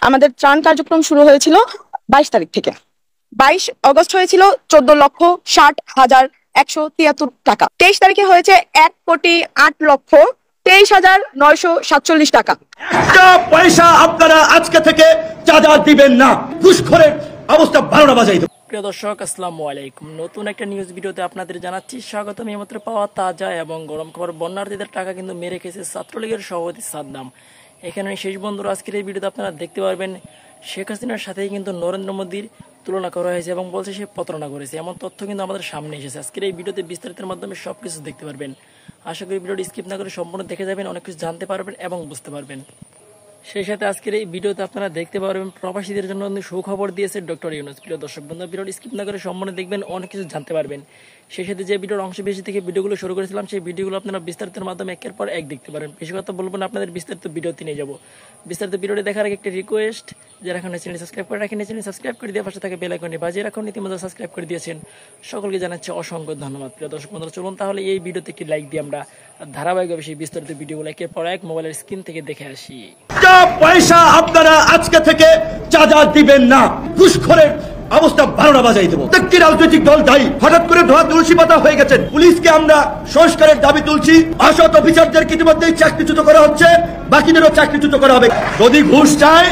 আমাদের ত্রাণ কার্যক্রম শুরু হয়েছিল 22 তারিখ থেকে। 22 আগস্ট হয়েছিল 14,60,173 টাকা। 23 তারিখে হয়েছে 1,08,23,947 টাকা। একটা পয়সা আপনারা আজকে থেকে চাঁদা দিবেন না, ঘুষখোরের অবস্থা 12টা বাজাই দেব। প্রিয় দর্শক, আসসালামু আলাইকুম। নতুন একটা নিউজ ভিডিওতে আপনাদের জানাচ্ছি স্বাগতম। এইমাত্র পাওয়া তাজা এবং গরম খবর, বন্যার্থীদের টাকা কিন্তু মেরে খেয়েছে ছাত্রলীগের সভাপতি সাদ্দাম। এখানে শেষ বন্ধুরা, আজকের এই ভিডিওতে আপনারা দেখতে পারবেন শেখ হাসিনার সাথেই কিন্তু নরেন্দ্র মোদীর তুলনা করা হয়েছে এবং বলছে সে প্রতারণা করেছে, এমন তথ্য কিন্তু আমাদের সামনে এসেছে। আজকের এই ভিডিওতে বিস্তারিতের মাধ্যমে সবকিছু দেখতে পারবেন। আশা করি ভিডিওটি স্কিপ না করে সম্পূর্ণ দেখে যাবেন, অনেক কিছু জানতে পারবেন এবং বুঝতে পারবেন। সেই সাথে আজকের এই ভিডিওতে আপনারা দেখতে পারবেন প্রবাসীদের জন্য সুখবর দিয়েছে ডক্টর ইউনূস। প্রিয় দর্শক বন্ধু, ভিডিওটি স্কিপ না করে সম্পূর্ণ দেখবেন, অনেক কিছু জানতে পারবেন। সেই সাথে যে ভিডিওর অংশ বেশি থেকে ভিডিওগুলো শুরু করেছিলাম, সেই ভিডিওগুলো আপনারা বিস্তারিতের মাধ্যমে একের পর এক দেখতে পারেন। বেশি কথা বলবো না, আপনাদের বিস্তারিত ভিডিওতে নিয়ে যাবো। বিস্তারিত ভিডিওটি দেখার আগে একটা রিকোয়েস্ট, যারা এখন চ্যানেল সাবস্ক্রাইব করে রাখেন, চ্যানেল সাবস্ক্রাইব করে দিয়ে পাশে থাকে বেল আইকনটি বাজিয়ে রাখুন। ইতিমধ্যে সাবস্ক্রাইব করে দিয়েছেন, সকলকে জানাচ্ছি অসংখ্য ধন্যবাদ। প্রিয় দর্শক বন্ধুরা, চলুন তাহলে এই ভিডিওতে একটি লাইক দিয়ে আমরা ধারাবাহিকভাবে সেই বিস্তারিত ভিডিওগুলো একের পর এক মোবাইলের স্ক্রিন থেকে দেখে আসি। পয়সা আপনারা আজকে থেকে চাঁদা দিবেন না, ঘুষখোরের অবস্থা 12টা বাজাই দেবো। প্রত্যেকটি রাজনৈতিক দল দায়ী। হঠাৎ করে ধোয়া তুলসী পাতা হয়ে গেছেন। পুলিশকে আমরা সংস্কারের দাবি তুলছি। অসৎ অফিসারদের ইতিমধ্যেই চাকরিচ্যুত করা হচ্ছে, বাকিদেরও চাকরিচ্যুত করা হবে। যদি ঘুষ চায়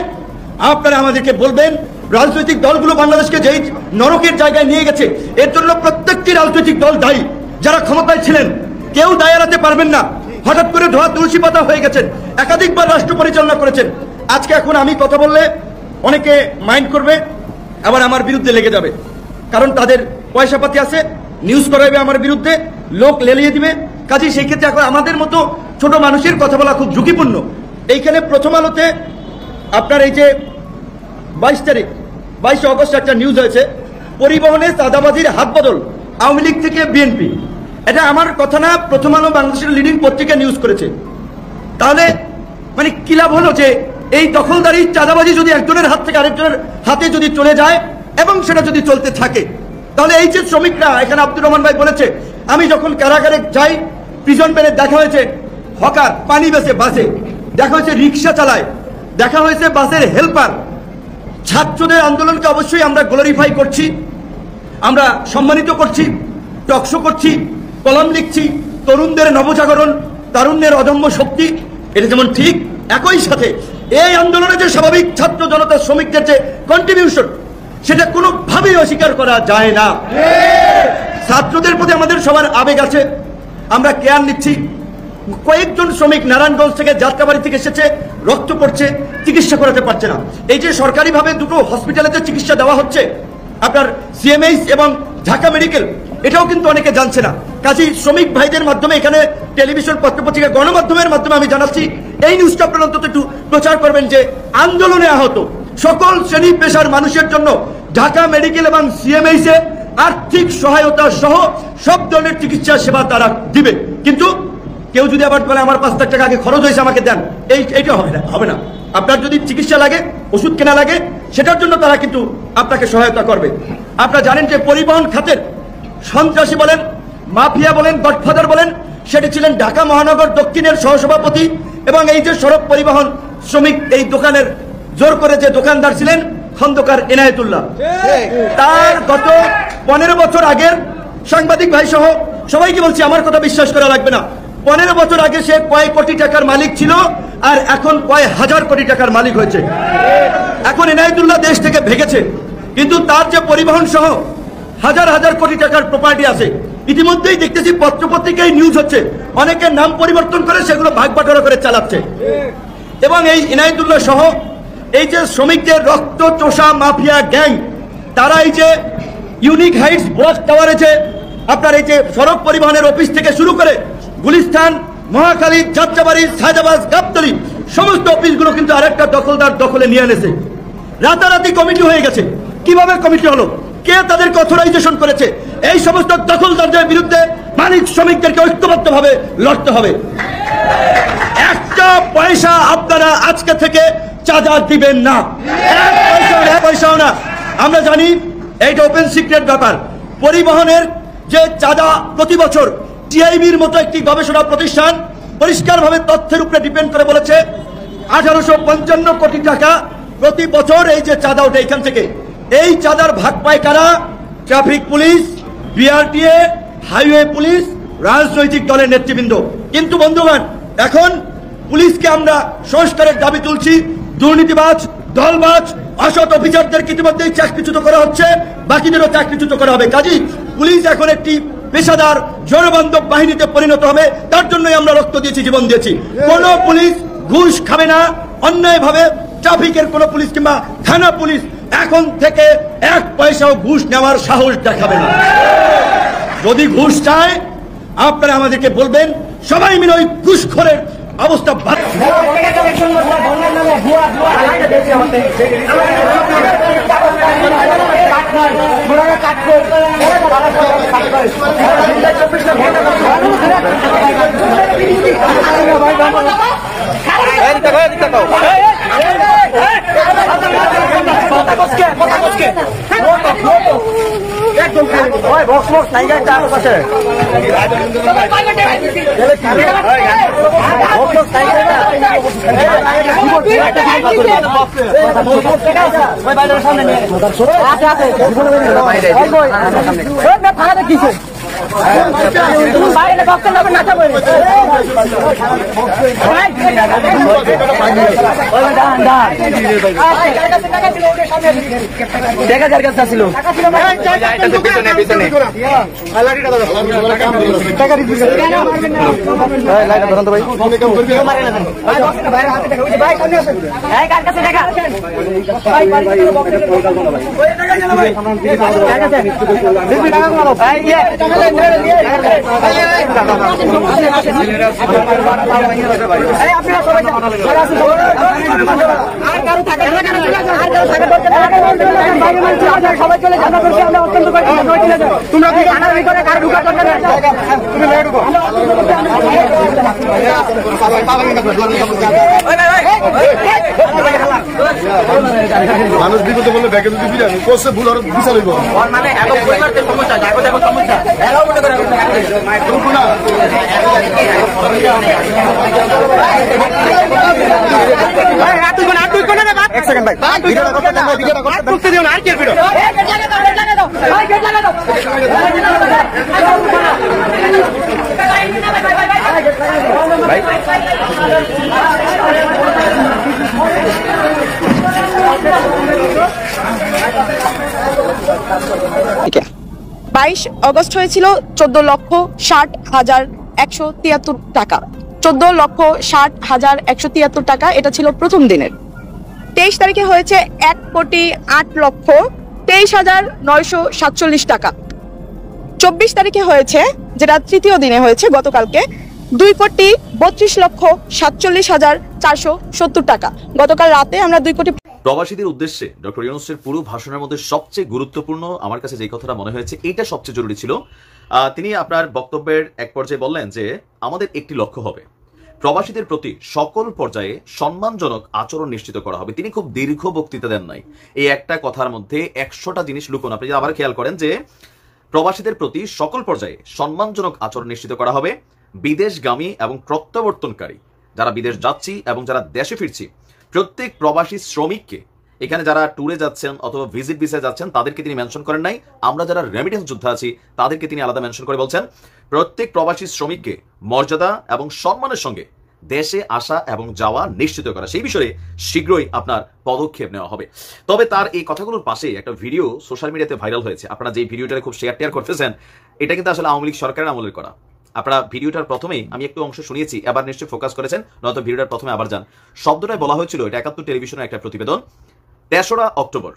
আপনারা আমাদেরকে বলবেন। রাজনৈতিক দলগুলো বাংলাদেশকে যেই নরকের জায়গায় নিয়ে গেছে, এর জন্য প্রত্যেকটি রাজনৈতিক দল দায়ী। যারা ক্ষমতায় ছিলেন কেউ দায় এড়াতে পারবেন না। হঠাৎ করে ধোয়া তুলসী পাতা হয়ে গেছেন, একাধিকবার রাষ্ট্র পরিচালনা করেছেন। আজকে এখন আমি কথা বললে অনেকে মাইন্ড করবে, আবার আমার বিরুদ্ধে লেগে যাবে, কারণ তাদের পয়সা পাতি আছে, নিউজ করাবে আমার বিরুদ্ধে, লোক লেলিয়ে দিবে। কাজেই সেই ক্ষেত্রে এখন আমাদের মতো ছোট মানুষের কথা বলা খুব ঝুঁকিপূর্ণ। এইখানে প্রথম আলোতে আপনার এই যে 22 আগস্ট একটা নিউজ হয়েছে, পরিবহনে চাঁদাবাজির হাত বদল আওয়ামী লীগ থেকে বিএনপি। এটা আমার কথা না, প্রথম আলো বাংলাদেশের লিডিং পত্রিকা নিউজ করেছে। তাহলে মানে কি লাভ হলো যে এই দখলদারি চাঁদাবাজি যদি একজনের হাত থেকে আরেকজনের হাতে যদি চলে যায় এবং সেটা যদি চলতে থাকে, তাহলে এই যে শ্রমিকরা, এখানে আব্দুর রহমান ভাই বলেছে, আমি যখন কারাগারে যাই প্রিজন পেনে দেখা হয়েছে হকার, পানি বেচে বাসে, দেখা হয়েছে রিক্সা চালায়, দেখা হয়েছে বাসের হেল্পার। ছাত্রদের আন্দোলনকে অবশ্যই আমরা গ্লোরিফাই করছি, আমরা সম্মানিত করছি, টকশো করছি, কলম লিখছি, তরুণদের নবজাগরণ, তারুণ্যের অদম্য শক্তি, এটা যেমন ঠিক, একই সাথে এই আন্দোলনে যে স্বাভাবিক ছাত্র জনতা শ্রমিকদের যে কন্ট্রিবিউশন, সেটা কোনোভাবেই অস্বীকার করা যায় না। ছাত্রদের প্রতি আমাদের সবার আবেগ আছে, আমরা কেয়ার নিচ্ছি। কয়েকজন শ্রমিক নারায়ণগঞ্জ থেকে, যাত্রাবাড়ি থেকে এসেছে, রক্ত পড়ছে, চিকিৎসা করাতে পারছে না। এই যে সরকারিভাবে দুটো হসপিটালে যে চিকিৎসা দেওয়া হচ্ছে, আপনার সিএমএইচ এবং ঢাকা মেডিকেল, এটাও কিন্তু অনেকে জানছে না। কাজেই শ্রমিক ভাইদের মাধ্যমে, এখানে টেলিভিশন, পত্রপত্রিকা, গণমাধ্যমের মাধ্যমে আমি জানাচ্ছি, এই নিউজটা আপনারা অন্তত একটু প্রচার করবেন যে আন্দোলনে আহত সকল শ্রেণী পেশার মানুষের জন্য ঢাকা মেডিকেল এবং সিএমএইচে আর্থিক সহায়তা সহ সব ধরনের চিকিৎসা সেবা তারা দিবে। কিন্তু কেউ যদি আবার বলে আমার 5 লাখ টাকা আগে খরচ হয়েছে আমাকে দেন, এইটা হবে না। আপনার যদি চিকিৎসা লাগে, ওষুধ কেনা লাগে, সেটার জন্য তারা কিন্তু আপনাকে সহায়তা করবে। আপনারা জানেন যে পরিবহন খাতের সন্ত্রাসী বলেন, মাফিয়া বলেন, গডফাদার বলেন, সেটি ছিলেন ঢাকা মহানগর দক্ষিণের সহসভাপতি এবং এই যে সড়ক পরিবহন শ্রমিক, এই দোকানের জোর করে যে দোকানদার ছিলেন খন্দকার এনায়েতুল্লাহ। তার গত 15 বছর আগের, সাংবাদিক ভাই সহ সবাইকে বলছি, আমার কথা বিশ্বাস করা লাগবে না, 15 বছর আগে সে কয় কোটি টাকার মালিক ছিল, আর এখন কয় হাজার কোটি টাকার মালিক হয়েছে। এখন এনায়েতুল্লাহ দেশ থেকে ভেগেছে, কিন্তু তার যে পরিবহন সহ হাজার হাজার কোটি টাকার প্রপার্টি আছে। ইতিমধ্যেই দেখতেছি পত্রপত্রিকায় নিউজ হচ্ছে, অনেকের নাম পরিবর্তন করে সেগুলো ভাগ বাটোয়ারা করে চালাচ্ছে। এবং এই এনায়েতুল্লাহ সহ এই যে শ্রমিকদের রক্ত চোষা মাফিয়া গ্যাং, তারা এই যে ইউনিক হাইটস ব্লক টাওয়ারে যে আপনার এই যে সড়ক পরিবহনের অফিস থেকে শুরু করে গুলিস্তান, মহাখালী, যাত্রাবাড়ি, সায়দাবাদ, গাবতলী, সমস্ত অফিসগুলো কিন্তু আরেকটা দখলদার দখলে নিয়ে এনেছে। রাতারাতি কমিটি হয়ে গেছে। কিভাবে কমিটি হলো? কে তাদেরকে অথরাইজেশন করেছে? এই সমস্ত দখলদারদের বিরুদ্ধে মালিক শ্রমিকদেরকে ঐক্যবদ্ধভাবে লড়তে হবে। একটা পয়সা আপনারা আজকে থেকে চাঁদা দিবেন না, এক পয়সাও না। আমরা জানি এইটা ওপেন সিক্রেট ব্যাপার, পরিবহনের যে চাঁদা প্রতি বছর টিআইবির মতো একটি গবেষণা প্রতিষ্ঠান পরিষ্কারভাবে তথ্যের উপরে ডিপেন্ড করে বলেছে 1855 কোটি টাকা প্রতি বছর এই যে চাঁদা ওঠে এখান থেকে, এই চাঁদার ভাগ পায় কারা? Traffic police, BRTA, highway police, রাজনৈতিক দলের নেতৃবৃন্দ। কিন্তু বন্ধুগণ, এখন পুলিশকে আমরা সংস্কারের দাবি তুলছি। দুর্নীতিবাজ, দলবাজ, অসৎ অফিসারদের ইতিমধ্যেই চাকরিচ্যুত করা হচ্ছে, বাকিদেরও চাকরিচ্যুত করা হবে। কাজী পুলিশ এখন একটি পেশাদার জনবান্ধব বাহিনীতে পরিণত হবে। তার জন্যই আমরা রক্ত দিয়েছি, জীবন দিয়েছি। কোন পুলিশ ঘুষ খাবে না, অন্যায়ভাবে ট্রাফিকের কোন পুলিশ কিংবা থানা পুলিশ এখন থেকে 1 পয়সাও ঘুষ নেওয়ার সাহস দেখাবে না। যদি ঘুষ চায় আপনারা আমাদেরকে বলবেন, সবাই মিলে ওই ঘুষখোরের অবস্থা মানুষ বিপদে বললে ব্যাগে যদি ফিরে করছে ভুল আর বিচার হইব মানে এখন পরিবারদের সমস্যা জাগো জাগো সমস্যা এরাও মনে করে এক সেকেন্ড ভাই ভিডিওটা করতে দেন, ভিডিওটা করতে দিও না, আর কি ভিডিও ভাই 22 অগস্ট হয়েছিল 14,60,173 টাকা। 14,60,173 টাকা, এটা ছিল প্রথম দিনের। 23 তারিখে হয়েছে 1,08,23,947 টাকা। 24 তারিখে হয়েছে, যেটা তৃতীয় দিনে হয়েছে গতকালকে, 2,42,47,470 টাকা। গতকাল রাতে আমরা 2 কোটি। প্রবাসীদের উদ্দেশ্যে ডক্টর ইউনূসের পুরো ভাষণের মধ্যে সবচেয়ে গুরুত্বপূর্ণ আমার কাছে যে কথাটা মনে হয়েছে, এইটা সবচেয়ে জরুরি ছিল। তিনি আপনার বক্তব্যের এক পর্যায়ে বললেন যে আমাদের একটি লক্ষ্য হবে, প্রবাসীদের প্রতি সকল পর্যায়ে সম্মানজনক আচরণ নিশ্চিত করা হবে। তিনি খুব দীর্ঘ বক্তৃতা দেন নাই, এই একটা কথার মধ্যে 100টা জিনিস লুকোনো। আপনি আবার খেয়াল করেন যে প্রবাসীদের প্রতি সকল পর্যায়ে সম্মানজনক আচরণ নিশ্চিত করা হবে। বিদেশগামী এবং প্রত্যাবর্তনকারী, যারা বিদেশ যাচ্ছি এবং যারা দেশে ফিরছি, প্রত্যেক প্রবাসী শ্রমিককে, এখানে যারা ট্যুরে যাচ্ছেন অথবা ভিজিট ভিসায় যাচ্ছেন তাদেরকে তিনি মেনশন করেন নাই, আমরা যারা রেমিটেন্স যোদ্ধা আছি তাদেরকে তিনি আলাদা মেনশন করে বলছেন প্রত্যেক প্রবাসী শ্রমিককে মর্যাদা এবং সম্মানের সঙ্গে দেশে আসা এবং যাওয়া নিশ্চিত করা, সেই বিষয়ে শীঘ্রই আপনার পদক্ষেপ নেওয়া হবে। তবে তার এই কথাগুলোর পাশে একটা ভিডিও সোশ্যাল মিডিয়াতে ভাইরাল হয়েছে। আপনারা যে ভিডিওটা খুব শেয়ার করতেছেন, এটা কিন্তু আসলে আওয়ামী লীগ সরকারের আমলের করা। আপনারা ভিডিওটার প্রথমেই আমি একটু অংশ শুনিয়েছি, এবার নিশ্চয়ই ফোকাস করেছেন, নয়তো ভিডিওটার প্রথমে আবার যান। শব্দটাই বলা হয়েছিল, এটা 71 টেলিভিশনের একটা প্রতিবেদন, 3রা অক্টোবর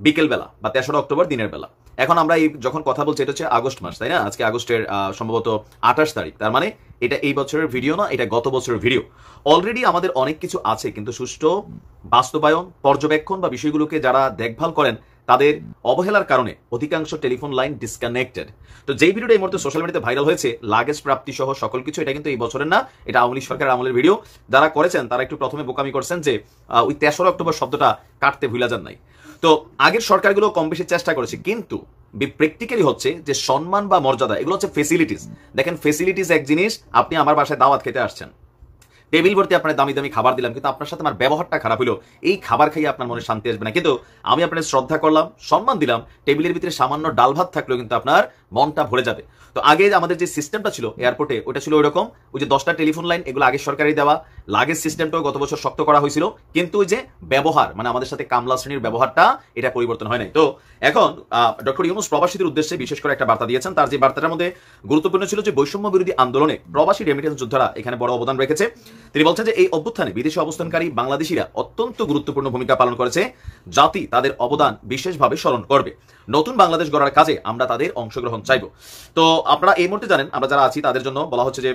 বিকেল বেলা বা 3রা অক্টোবর দিনের বেলা। এখন আমরা এই যখন কথা বলছি এটা হচ্ছে আগস্ট মাস, তাই না? আজকে আগস্টের সম্ভবত 28 তারিখ। তার মানে এটা এই বছরের ভিডিও না, এটা গত বছরের ভিডিও। অলরেডি আমাদের অনেক কিছু আছে, কিন্তু সুষ্ঠু বাস্তবায়ন, পর্যবেক্ষণ বা বিষয়গুলোকে যারা দেখভাল করেন তাদের অবহেলার কারণে অধিকাংশ টেলিফোন লাইন ডিসকানেক্টেড। তো যেই ভিডিওটা এই মুহূর্তে সোশ্যাল মিডিয়াতে ভাইরাল হয়েছে, লাগেজ প্রাপ্তি সহ সকল কিছু, এটা কিন্তু এই বছরের না, এটা আওয়ামী লীগ সরকারের আমলের ভিডিও। যারা করেছেন তারা একটু প্রথমে বোকামি করছেন যে ওই 3রা অক্টোবর শব্দটা কাটতে ভুলা যান নাই। তো আগের সরকারগুলো কম বেশি চেষ্টা করেছে, কিন্তু প্র্যাকটিক্যালি হচ্ছে যে সম্মান বা মর্যাদা এগুলো হচ্ছে ফেসিলিটিস। দেখেন ফেসিলিটিস এক জিনিস, আপনি আমার বাসায় দাওয়াত খেতে আসছেন, টেবিল ভর্তি আপনার দামি দামি খাবার দিলাম, কিন্তু আপনার সাথে আমার ব্যবহারটা খারাপ হলো, এই খাবার খাইয়ে আপনার মনে শান্তি আসবে না। কিন্তু আমি আপনার শ্রদ্ধা করলাম, সম্মান দিলাম, টেবিলের ভিতরে সামান্য ডাল ভাত থাকলেও কিন্তু আপনার মনটা ভরে যাবে। তো আগে আমাদের যে সিস্টেমটা ছিল এয়ারপোর্টে, ওটা ছিল ওইরকম, ওই যে 10টা টেলিফোন লাইন, এগুলো আগে সরকারি দেওয়া, লাগেজ সিস্টেমটাও গত বছর শক্ত করা হয়েছিল, কিন্তু ওই যে ব্যবহার মানে আমাদের সাথে কামলা শ্রেণীর ব্যবহারটা এটা পরিবর্তন হয় নাই। তো এখন ডক্টর ইউনূস প্রবাসীদের উদ্দেশ্যে বিশেষ করে একটা বার্তা দিয়েছেন। তার যে বার্তাটার মধ্যে গুরুত্বপূর্ণ ছিল যে বৈষম্য বিরোধী আন্দোলনে প্রবাসী রেমিটেন্স যোদ্ধারা এখানে বড় অবদান রেখেছে। তিনি বলছেন যে এই অভ্যুত্থানে বিদেশে অবস্থানকারী বাংলাদেশিরা অত্যন্ত গুরুত্বপূর্ণ ভূমিকা পালন করেছে, জাতি তাদের অবদান বিশেষভাবে স্মরণ করবে। নতুন বাংলাদেশ গড়ার কাজে আমরা তাদের অংশগ্রহণ চাইব। তো আপনারা এই মুহূর্তে জানেন আমরা যারা আছি তাদের জন্য বলা হচ্ছে যে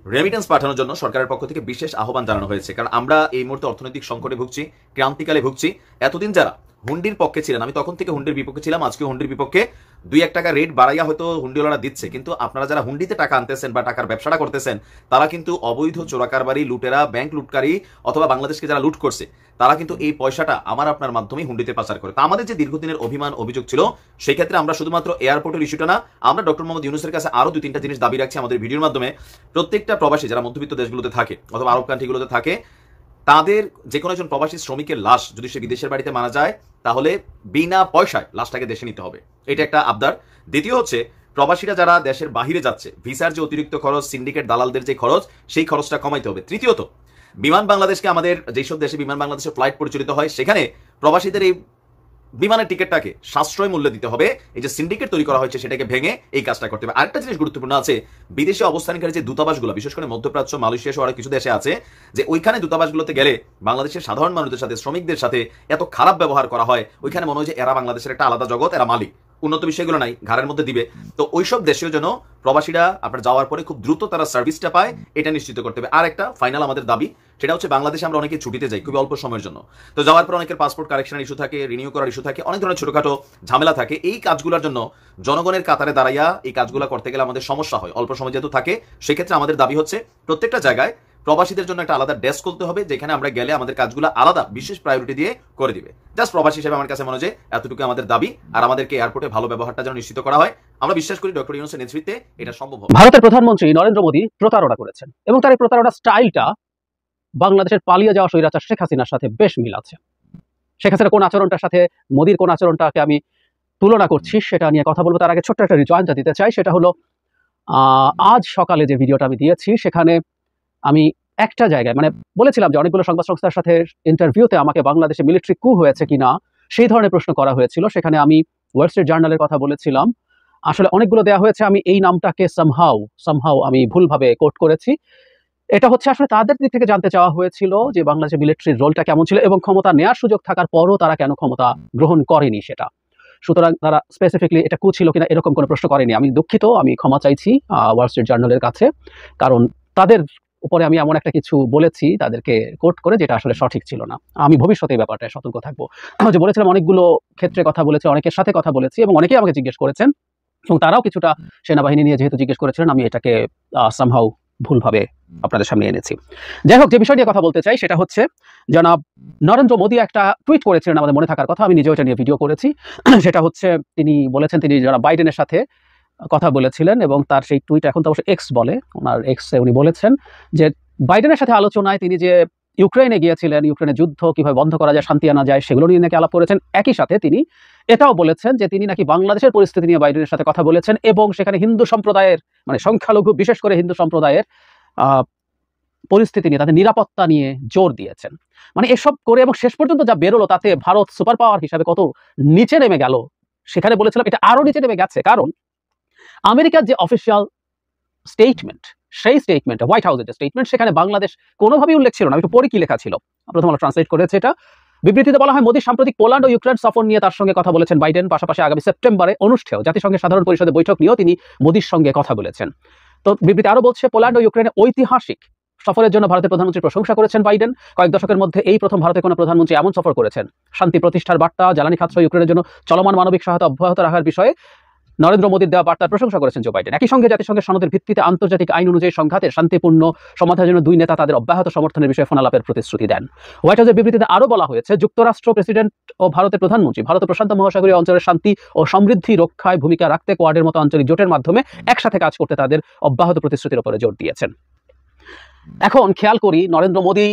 রেমিটেন্স পাঠানোর জন্য সরকারের পক্ষ থেকে বিশেষ আহ্বান জানানো হয়েছে, কারণ আমরা এই মুহূর্তে অর্থনৈতিক সংকটে ভুগছি, ক্রান্তিকালে ভুগছি। এতদিন যারা হুন্ডির পক্ষে ছিলেন, আমি তখন থেকে হুন্ডির বিপক্ষে ছিলাম, আজকে হুন্ডির বিপক্ষে, 2-1 টাকা রেট বাড়াইয়া হয়তো হুন্ডিওয়ালারা দিচ্ছে, কিন্তু আপনারা যারা হুন্ডিতে টাকা আনতেছেন বা টাকার ব্যবসাটা করতেছেন তারা কিন্তু অবৈধ চোরাকারবারি, লুটেরা, ব্যাংক লুটকারী অথবা বাংলাদেশকে যারা লুট করছে তারা কিন্তু এই পয়সাটা আমার আপনার মাধ্যমে হুন্ডিতে পাচার করে। তা আমাদের যে দীর্ঘদিনের অভিমান অভিযোগ ছিল, সেই ক্ষেত্রে আমরা শুধুমাত্র এয়ারপোর্টের ইস্যুটা না, আমরা ডক্টর মোহাম্মদ ইউনূসের কাছে আরো 2-3টা জিনিস দাবি রাখছি আমাদের ভিডিওর মাধ্যমে। প্রত্যেকটা প্রবাসী যারা মধ্যবিত্ত দেশগুলোতে থাকে অথবা আরব কান্ট্রিগুলোতে থাকে, তাদের যে কোনো একজন প্রবাসী শ্রমিকের লাশ যদি সে বিদেশের বাড়িতে মারা যায় তাহলে বিনা পয়সায় লাশটাকে দেশে নিতে হবে, এটা একটা আবদার। দ্বিতীয় হচ্ছে প্রবাসীরা যারা দেশের বাহিরে যাচ্ছে, ভিসার যে অতিরিক্ত খরচ, সিন্ডিকেট দালালদের যে খরচ, সেই খরচটা কমাইতে হবে। তৃতীয়ত বিমান বাংলাদেশকে, আমাদের যেসব দেশে বিমান বাংলাদেশের ফ্লাইট পরিচালিত হয় সেখানে প্রবাসীদের এই বিমানের টিকিটটাকে সাশ্রয় মূল্যে দিতে হবে। এই যে সিন্ডিকেট তৈরি করা হয়েছে সেটাকে ভেঙে এই কাজটা করতে হবে। আরেকটা জিনিস গুরুত্বপূর্ণ আছে, বিদেশে অবস্থানকারী যে দূতাবাসগুলো, বিশেষ করে মধ্যপ্রাচ্য, মালয়েশিয়া সহ আরো কিছু দেশে আছে, যে ওইখানে দূতাবাসগুলোতে গেলে বাংলাদেশের সাধারণ মানুষদের সাথে, শ্রমিকদের সাথে এত খারাপ ব্যবহার করা হয়, ওইখানে মনে হয় যে এরা বাংলাদেশের একটা আলাদা জগৎ, এরা মালিক, উন্নত বিষয়গুলো নাই, ঘাড়ের মধ্যে দিবে। তো ওইসব দেশেও যেন প্রবাসীরা আপনার যাওয়ার পরে খুব দ্রুত তারা সার্ভিসটা পায়, এটা নিশ্চিত করতে হবে। আর একটা ফাইনাল আমাদের দাবি, সেটা হচ্ছে বাংলাদেশে আমরা অনেকে ছুটিতে যাই খুবই অল্প সময়ের জন্য, তো যাওয়ার পর অনেকের পাসপোর্ট কারেকশনের ইস্যু থাকে, রিনিউ করার ইস্যু থাকে, অনেক ধরনের ছোটখাটো ঝামেলা থাকে। এই কাজগুলোর জন্য জনগণের কাতারে দাঁড়াইয়া এই কাজগুলো করতে গেলে আমাদের সমস্যা হয়, অল্প সময় যেহেতু থাকে। সেক্ষেত্রে আমাদের দাবি হচ্ছে প্রত্যেকটা জায়গায় প্রবাসীদের জন্য একটা আলাদা ডেস্ক খুলতে হবে, যেখানে আমরা গেলে আমাদের কাজগুলো আলাদা বিশেষ প্রায়োরিটি দিয়ে করে দিবে। জাস্ট প্রবাসী হিসেবে আমার কাছে মনে হয় এতটুকু আমাদের দাবি, আর আমাদেরকে এয়ারপোর্টে ভালো ব্যবহারটা যেন নিশ্চিত করা হয়। আমরা বিশ্বাস করি ডক্টর ইউনূসের নেতৃত্বে এটা সম্ভব হবে। ভারতের প্রধানমন্ত্রী নরেন্দ্র মোদী প্রতারণা করেছেন এবং তার এই প্রতারণার স্টাইলটা বাংলাদেশের পালিয়ে যাওয়া স্বৈরাচার শেখ হাসিনার সাথে বেশ মিল আছে। শেখ হাসিনার কোন আচরণটার সাথে মোদীর কোন আচরণটাকে আমি তুলনা করছি সেটা নিয়ে কথা বলবো। তার আগে ছোট্ট একটা রিজয়েন্টটা দিতে চাই, সেটা হলো আজ সকালে যে ভিডিওটা আমি দিয়েছি সেখানে আমি একটা জায়গায় মানে বলেছিলাম যে অনেকগুলো সংবাদ সংস্থার সাথে ইন্টারভিউতে আমাকে বাংলাদেশে মিলিটারি কু হয়েছে কিনা সেই ধরনের প্রশ্ন করা হয়েছিল। সেখানে আমি ওয়াল স্ট্রিট জার্নালের কথা বলেছিলাম, আসলে অনেকগুলো দেওয়া হয়েছে, আমি এই নামটাকে সামহাউ আমি ভুলভাবে কোট করেছি। এটা হচ্ছে আসলে তাদের দিক থেকে জানতে চাওয়া হয়েছিল যে বাংলাদেশের মিলিটারির রোলটা কেমন ছিল এবং ক্ষমতা নেওয়ার সুযোগ থাকার পরও তারা কেন ক্ষমতা গ্রহণ করেনি সেটা। সুতরাং তারা স্পেসিফিকলি এটা কু ছিল কিনা এরকম কোনো প্রশ্ন করেনি। আমি দুঃখিত, আমি ক্ষমা চাইছি ওয়াল স্ট্রিট জার্নালের কাছে, কারণ তাদের উপরে আমি এমন একটা কিছু বলেছি তাদেরকে কোট করে যেটা আসলে সঠিক ছিল না। আমি ভবিষ্যতে এই ব্যাপারটায় সতর্ক থাকবো। যে বলেছিলাম অনেকগুলো ক্ষেত্রে কথা বলেছি, অনেকের সাথে কথা বলেছি এবং অনেকেই আমাকে জিজ্ঞেস করেছেন এবং তারাও কিছুটা সেনাবাহিনী নিয়ে যেহেতু জিজ্ঞেস করেছিলেন, আমি এটাকে সামহাউ ভুলভাবে আপনাদের সামনে এনেছি। যাই হোক, যে বিষয় নিয়ে কথা বলতে চাই সেটা হচ্ছে জনাব নরেন্দ্র মোদী একটা টুইট করেছিলেন, আমাদের মনে থাকার কথা, আমি নিজেও এটা নিয়ে ভিডিও করেছি। সেটা হচ্ছে তিনি বলেছেন তিনি জনাব বাইডেনের সাথে কথা বলেছিলেন এবং তার সেই টুইট এখন তো অবশ্যই এক্স বলে, ওনার এক্সে উনি বলেছেন যে বাইডেনের সাথে আলোচনায় তিনি যে ইউক্রেনে গিয়েছিলেন, ইউক্রেনের যুদ্ধ কিভাবে বন্ধ করা যায়, শান্তি আনা যায়, সেগুলো নিয়ে নাকি আলাপ করেছেন। একই সাথে তিনি এটাও বলেছেন যে তিনি নাকি বাংলাদেশের পরিস্থিতি নিয়ে বাইডেনের সাথে কথা বলেছেন এবং সেখানে হিন্দু সম্প্রদায়ের মানে সংখ্যালঘু বিশেষ করে হিন্দু সম্প্রদায়ের পরিস্থিতি নিয়ে, তাদের নিরাপত্তা নিয়ে জোর দিয়েছেন। মানে এসব করে এবং শেষ পর্যন্ত যা বেরোলো তাতে ভারত সুপার পাওয়ার হিসাবে কত নিচে নেমে গেল। সেখানে বলেছিলাম এটা আরো নিচে নেমে গেছে, কারণ আমেরিকার যে অফিসিয়াল স্টেটমেন্ট, সেই স্টেটমেন্ট, হোয়াইট হাউসের যে স্টেটমেন্ট, সেখানে বাংলাদেশ কোনোভাবেই উল্লেখ ছিল না। একটু পরে কি লেখা ছিল, প্রথম আলো ট্রান্সলেট করেছে এটা। বিবৃতিতে বলা হয় মোদী সাম্প্রতিক পোল্যান্ড ও ইউক্রেন সফর নিয়ে তার সঙ্গে কথা বলেছেন বাইডেন, পাশাপাশি আগামী সেপ্টেম্বরে অনুষ্ঠেয় জাতিসংঘের সাধারণ পরিষদের বৈঠক নিয়েও তিনি মোদীর সঙ্গে কথা বলেছেন। তো বিবৃতি আরো বলছে পোল্যান্ড ও ইউক্রেনের ঐতিহাসিক সফরের জন্য ভারতের প্রধানমন্ত্রী প্রশংসা করেছেন বাইডেন। কয়েক দশকের মধ্যে এই প্রথম ভারতের কোনো প্রধানমন্ত্রী এমন সফর করেছেন। শান্তি প্রতিষ্ঠার বার্তা, জ্বালানি খাত ইউক্রেনের জন্য চলমান মানবিক সহায়তা অব্যাহত রাখার বিষয়ে নরেন্দ্র মোদীর দেওয়া বার্তার প্রশংসা করেছেন জো বাইডেন। একই সঙ্গে জাতিসংঘের সনদের ভিত্তিতে আন্তর্জাতিক আইন অনুযায়ী সংঘাতের শান্তিপূর্ণ সমাধানের জন্য দুই নেতা তাদের অব্যাহত সমর্থনের বিষয়ে ফোনালাপের প্রতিশ্রুতি দেন। হোয়াইট হাউসের বিবৃতিতে আরও বলা হয়েছে, যুক্তরাষ্ট্র প্রেসিডেন্ট ও ভারতের প্রধানমন্ত্রী ভারত প্রশান্ত মহাসাগরীয় অঞ্চলের শান্তি ও সমৃদ্ধি রক্ষায় ভূমিকা রাখতে কোয়াডের মতো আঞ্চলিক জোটের মাধ্যমে একসাথে কাজ করতে তাদের অব্যাহত প্রতিশ্রুতির উপরে জোর দিয়েছেন। এখন খেয়াল করি, নরেন্দ্র মোদী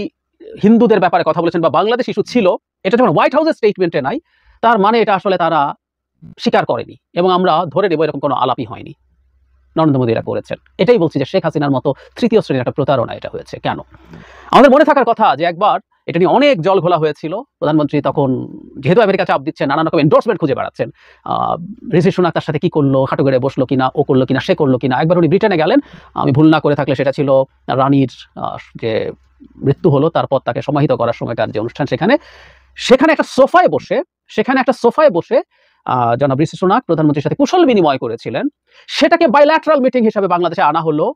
হিন্দুদের ব্যাপারে কথা বলেছেন বা বাংলাদেশ ইস্যু ছিল, এটা যখন হোয়াইট হাউসের স্টেটমেন্টে নাই, তার মানে এটা আসলে তারা স্বীকার করেনি এবং আমরা ধরে নেব এরকম কোনো আলাপই হয়নি। নরেন্দ্র মোদী এটা করেছেন। এটাই বলছি যে শেখ হাসিনার মতো তৃতীয় শ্রেণীর একটা প্রতারণা এটা হয়েছে। কেন? আমাদের মনে থাকার কথা যে একবার এটা নিয়ে অনেক জল ঘোলা হয়েছিল। প্রধানমন্ত্রী তখন যেহেতু আমেরিকা চাপ দিচ্ছেন, নানান রকম এন্ডোর্সমেন্ট খুঁজে বেড়াচ্ছেন, ঋষি সুনাক তার সাথে কি করলো, হাঁটু গেড়ে বসলো কিনা, ও করলো কিনা, সে করলো কিনা। একবার উনি ব্রিটেনে গেলেন, আমি ভুল না করে থাকলে সেটা ছিল রানীর যে মৃত্যু হলো তারপর তাকে সমাহিত করার সময়কার যে অনুষ্ঠান, সেখানে একটা সোফায় বসে জনাব ঋষি সুনাক প্রধানমন্ত্রীর সাথে কুশল বিনিময় করেছিলেন। সেটাকে বাইল্যাটারাল মিটিং হিসাবে বাংলাদেশে আনা হলো,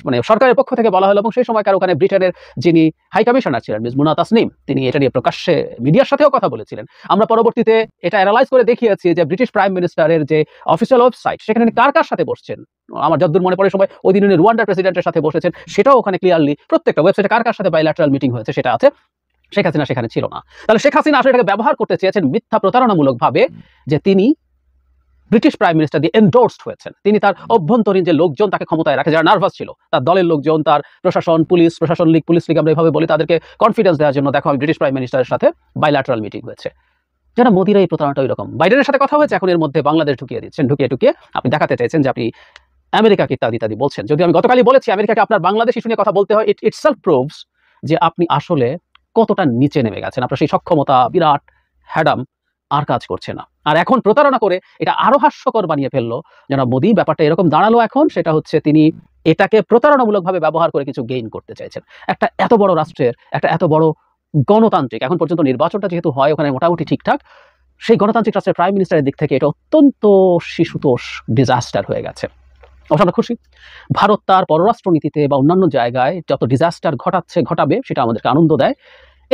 মানে সরকারের পক্ষ থেকে বলা হলো, এবং সেই সময়কার ওখানে ব্রিটেনের যিনি হাই কমিশনার ছিলেন মিস মুনা তাসনিম, তিনি এটা নিয়ে প্রকাশ্যে মিডিয়ার সাথেও কথা বলেছিলেন। আমরা পরবর্তীতে এটা অ্যানালাইজ করে দেখিয়েছি যে ব্রিটিশ প্রাইম মিনিস্টারের যে অফিসিয়াল ওয়েবসাইট, সেখানে কার কার সাথে বসছেন, আমার যতদূর মনে পড়ে সময় ওই দিন উনি রুয়ান্ডার প্রেসিডেন্টের সাথে বসেছেন, সেটাও ওখানে ক্লিয়ারলি প্রত্যেকটা ওয়েবসাইটে কার কার সাথে বাইল্যাটারাল মিটিং হয়েছে সেটা আছে। শেখ হাসিনা সেখানে ছিল না। তাহলে শেখ হাসিনা আসলে এটাকে ব্যবহার করতে চেয়েছেন মিথ্যা প্রতারণামূলক ভাবে যে তিনি ব্রিটিশ প্রাইম মিনিস্টার দিয়ে এন্ডোর্সড হয়েছেন। তিনি তার অভ্যন্তরীণ যে লোকজন তাকে ক্ষমতায় রাখে, যারা নার্ভাস ছিল, তার দলের লোকজন, তার প্রশাসন, প্রশাসন লীগ, পুলিশ লীগ আমরা এভাবে বলি, তাদেরকে কনফিডেন্স দেওয়ার জন্য দেখো আমি ব্রিটিশ প্রাইম মিনিস্টারের সাথে বাইল্যাটারাল মিটিং হয়েছে। যারা মোদিরা এই প্রতারণাটা ওই রকম। বাইডেনের সাথে কথা হয়েছে, এখন এর মধ্যে বাংলাদেশ ঢুকিয়ে দিচ্ছেন, ঢুকিয়ে আপনি দেখাতে চাইছেন যে আপনি আমেরিকাকে ইত্যাদি বলছেন। যদি আমি গতকালই বলেছি আমেরিকাকে আপনার বাংলাদেশ ইস্যু নিয়ে কথা বলতে হয়, ইট ইটসেলফ প্রুভস যে আপনি আসলে কতটা নিচে নেমে গেছেন। আপনার সেই সক্ষমতা, বিরাট হ্যাডাম আর কাজ করছে না। আর এখন প্রতারণা করে এটা আরো হাস্যকর বানিয়ে ফেললো জনাব মোদী। ব্যাপারটা এরকম দাঁড়ালো এখন, সেটা হচ্ছে তিনি এটাকে প্রতারণামূলকভাবে ব্যবহার করে কিছু গেইন করতে চাইছেন। একটা এত বড় রাষ্ট্রের, একটা এত বড় গণতান্ত্রিক, এখন পর্যন্ত নির্বাচনটা যেহেতু হয় ওখানে মোটামুটি ঠিকঠাক, সেই গণতান্ত্রিক রাষ্ট্রের প্রাইম মিনিস্টারের দিক থেকে এটা অত্যন্ত শিশুতোষ ডিজাস্টার হয়ে গেছে। অবশ্য আমরা খুশি, ভারত তার পররাষ্ট্রনীতিতে বা অন্যান্য জায়গায় যত ডিজাস্টার ঘটাবে সেটা আমাদেরকে আনন্দ দেয়।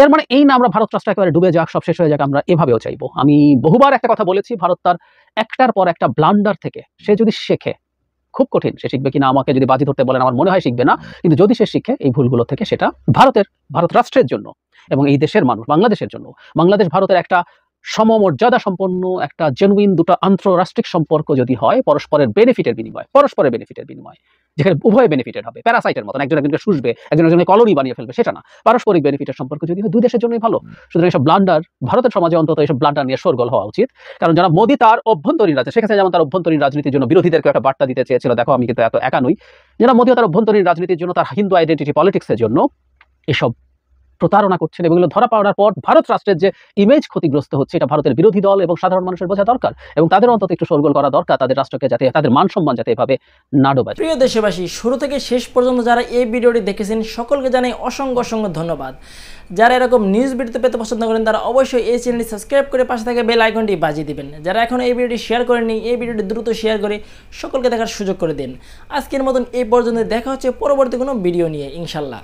এর মানে এই না আমরা ভারত রাষ্ট্র একেবারে ডুবে যাক, সব শেষ হয়ে যাক, আমরা এভাবেও চাইবো। আমি বহুবার একটা কথা বলেছি, ভারত তার একটার পর একটা ব্লান্ডার থেকে সে যদি শেখে, খুব কঠিন সে শিখবে কিনা আমাকে যদি বাজি ধরতে বলেন আমার মনে হয় শিখবে না, কিন্তু যদি সে শিখে এই ভুলগুলো থেকে, সেটা ভারত রাষ্ট্রের জন্য এবং এই দেশের মানুষ, বাংলাদেশের জন্য, বাংলাদেশ ভারতের একটা সমমর্যাদা সম্পন্ন একটা জেনুইন দুটো আন্তঃরাষ্ট্রিক সম্পর্ক যদি হয় পরস্পরের বেনিফিটের বিনিময়, যেখানে উভয় বেনিফিটেড হবে, প্যারাসাইটের মতন একজন একজনকে শুষবে, একজনকে কলোনি বানিয়ে ফেলবে, সেটা না, পারস্পরিক বেনিফিটের সম্পর্ক যদি হয় দুই দেশের জন্যই ভালো। সুতরাং এসব ব্লান্ডার ভারতের সমাজে অন্তত এসব ব্লান্ডার নিয়ে শোরগোল হওয়া উচিত। কারণ জনাব মোদী তার অভ্যন্তরীণ রাজনীতি, শেখ হাসিনা যেমন তার অভ্যন্তরীণ রাজনীতির জন্য বিরোধীদেরকে একটা বার্তা দিতে চেয়েছিল, দেখো আমি কিন্তু এত একা নই, জনাব মোদী তার অভ্যন্তরীণ রাজনীতির জন্য, তার হিন্দু আইডেন্টিটি পলিটিক্সের জন্য এসব প্রতারণা করছেন। এবং এগুলো ধরা পড়ার পর ভারত রাষ্ট্রের যে ইমেজ ক্ষতিগ্রস্ত হচ্ছে, এটা ভারতের বিরোধী দল এবং সাধারণ মানুষের বোঝা দরকার, এবং তাদের অন্তত একটু শোরগোল করা দরকার, তাদের রাষ্ট্রকে যাতে, তাদের মান সম্মান যাতে এভাবে না ডোবায়। প্রিয় দেশবাসী, শুরু থেকে শেষ পর্যন্ত যারা এই ভিডিওটি দেখেছেন সকলকে জানাই অসংখ্য ধন্যবাদ। যারা এরকম নিউজ ভিডিও পেতে পছন্দ করেন তারা অবশ্যই এই চ্যানেলটি সাবস্ক্রাইব করে পাশে থাকা বেল আইকনটি বাজিয়ে দিবেন। যারা এখন এই ভিডিওটি শেয়ার করেননি, এই ভিডিওটি দ্রুত শেয়ার করে সকলকে দেখার সুযোগ করে দিন। আজকের মতন এই পর্যন্ত, দেখা হচ্ছে পরবর্তী কোনো ভিডিও নিয়ে ইনশাল্লাহ।